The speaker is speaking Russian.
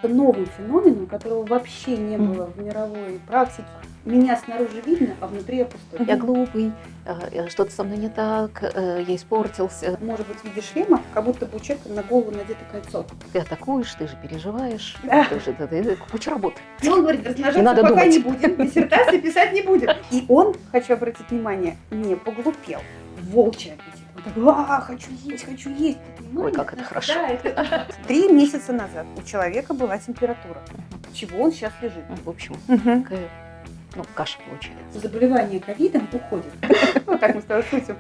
Это новый феномен, которого вообще не было в мировой практике. Меня снаружи видно, а внутри я пустой. Я глупый, что-то со мной не так, я испортился. Может быть, в виде шлема, как будто бы у человека на голову надето кольцо. Ты атакуешь, ты же переживаешь, Да. ты куча работы. И он говорит, Не размножаться надо пока думать. не будем, диссертации писать не будем. И он, хочу обратить внимание, не поглупел. Волчий аппетит. Он такой, хочу есть, хочу есть. Ты понимаешь? Ой, как это хорошо. Да, это 3 месяца назад у человека была температура. Чего он сейчас лежит? В общем, Мгм. такая, каша получается. Заболевание ковидом уходит. Вот так мы с тобой шутим.